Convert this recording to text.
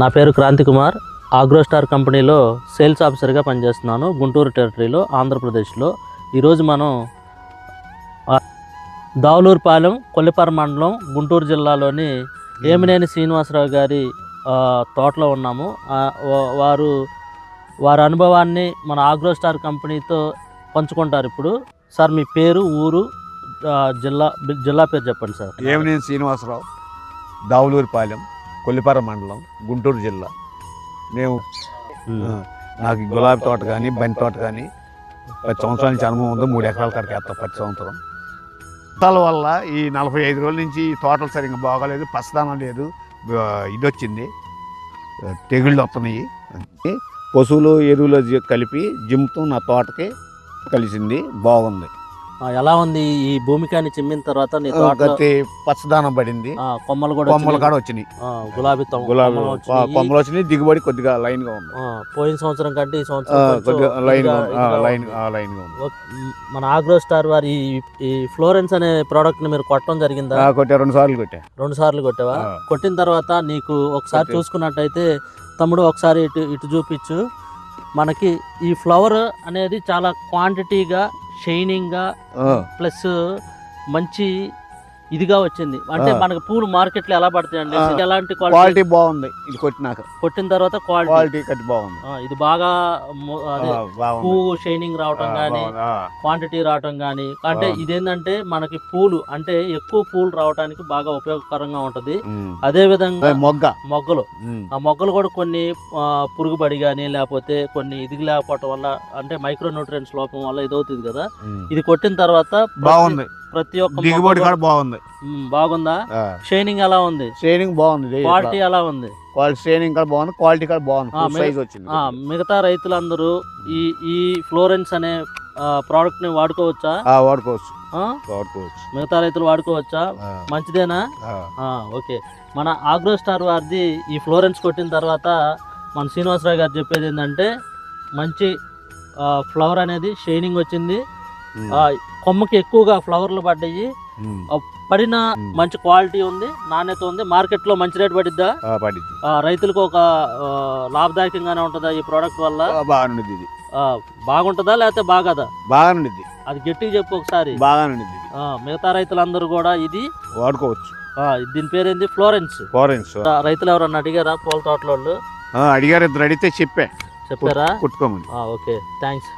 నా పేరు క్రాంతి కుమార్. ఆగ్రోస్టార్ కంపెనీలో సేల్స్ ఆఫీసర్గా పనిచేస్తున్నాను, గుంటూరు టెరిటరీలో, ఆంధ్రప్రదేశ్లో. ఈరోజు మనం దావులూరుపాలెం, కొల్లిపర మండలం, గుంటూరు జిల్లాలోని ఏమినేని శ్రీనివాసరావు గారి తోటలో ఉన్నాము. వారి అనుభవాన్ని మన ఆగ్రోస్టార్ కంపెనీతో పంచుకుంటారు. ఇప్పుడు సార్, మీ పేరు, ఊరు, జిల్లా పేరు చెప్పండి సార్. ఏమినేని శ్రీనివాసరావు, దావులూరుపాలెం, కొల్లిపర మండలం, గుంటూరు జిల్లా. మేము నాకు గులాబీ తోట కానీ బంతి తోట కానీ 10 సంవత్సరాల నుంచి అనుభవం ఉంది. 3 ఎకరాల కడికి వేస్తాం ప్రతి సంవత్సరం. వర్షాల వల్ల ఈ 45 రోజుల నుంచి ఈ తోటలు సరిగ్గా బాగోలేదు, పచ్చదనం లేదు, ఇది వచ్చింది, తెగుళ్ళు వస్తున్నాయి. పశువులు ఎరువులు కలిపి జిమ్తో నా తోటకి కలిసింది, బాగుంది. ఎలా ఉంది ఈ భూమికాన్ని చిమ్మిన తర్వాత? నీ తోట పచ్చదనం పడింది, కొమ్మలు కూడా వచ్చినాయి, గులాబీ కొమ్మలు వచ్చినాయి, దిగుబడి కొద్దిగా లైన్ గా ఉంది. పోయిన సంవత్సరం కంటే ఈ సంవత్సరం లైన్ గా ఉంది. మన ఆగ్రోస్టార్ వారి ఈ ఫ్లోరెన్స్ అనే ప్రోడక్ట్ ని మీరు కొట్టడం జరిగిందా? కొట్టా, 2 సార్లు కొట్టా. 2 సార్లు కొట్టావా? కొట్టిన తర్వాత నీకు ఒకసారి చూసుకున్నట్టయితే, తమ్ముడు ఒకసారి ఇటు చూపించు. మనకి ఈ ఫ్లవర్ అనేది చాలా క్వాంటిటీగా, షైనింగ్గా, ప్లస్ మంచి ఇదిగా వచ్చింది. అంటే మనకి పూలు మార్కెట్లో ఎలా పడతాయండి? ఎలాంటి క్వాలిటీ బాగుంది. ఇది కొట్టిన తర్వాత క్వాలిటీ బాగుంది. ఇది బాగా పువ్వు షైనింగ్ రావటం కానీ, క్వాంటిటీ రావటం కానీ. అంటే ఇదేంటంటే మనకి పూలు అంటే ఎక్కువ పూలు రావడానికి బాగా ఉపయోగకరంగా ఉంటది. అదే విధంగా మొగ్గలు, ఆ మొగ్గలు కూడా కొన్ని పురుగుబడి కానీ, లేకపోతే కొన్ని ఇది లేకపోవటం వల్ల, అంటే మైక్రో న్యూట్రియన్స్ లోపం వల్ల ఇది అవుతుంది కదా. ఇది కొట్టిన తర్వాత బాగుంది, ప్రతి ఒక్క దిగుబడి కూడా బాగుంది. బాగుందా? షైనింగ్ ఎలా ఉంది? షైనింగ్ బాగుంది. క్వాలిటీ ఎలా ఉంది? షైనింగ్ కూడా బాగుంది, క్వాలిటీ కూడా బాగుంది. మిగతా రైతులందరూ ఈ ఫ్లోరెన్స్ అనే ప్రోడక్ట్ ని వాడుకోవచ్చా? వాడుకోవచ్చు. మిగతా రైతులు వాడుకోవచ్చా? మంచిదేనా? ఓకే. మన ఆగ్రోస్టార్ వారిది ఈ ఫ్లోరెన్స్ కొట్టిన తర్వాత మన శ్రీనివాసరావు గారు చెప్పేది ఏంటంటే, మంచి ఫ్లవర్ అనేది షైనింగ్ వచ్చింది, కొమ్మకి ఎక్కువగా ఫ్లవర్లు పడ్డాయి, పడిన మంచి క్వాలిటీ ఉంది, నాణ్యత ఉంది, మార్కెట్ లో మంచి రేట్ పడిద్దా? రైతులకు ఒక లాభదాయకంగానే ఉంటుందా ఈ ప్రోడక్ట్ వల్ల? బాగుంటుందా లేకపోతే బాగాదా? బాగానుంది. అది గట్టిగా చెప్పు ఒకసారి. బాగానుంది. మిగతా రైతులందరూ కూడా ఇది వాడుకోవచ్చు. దీని పేరేంది? ఫ్లోరెన్స్. రైతులు ఎవరన్నా అడిగారా? పూల తోటలో అడిగారు, 2 అడిగితే చెప్పారా? కుట్టుకోమని. Okay, thanks.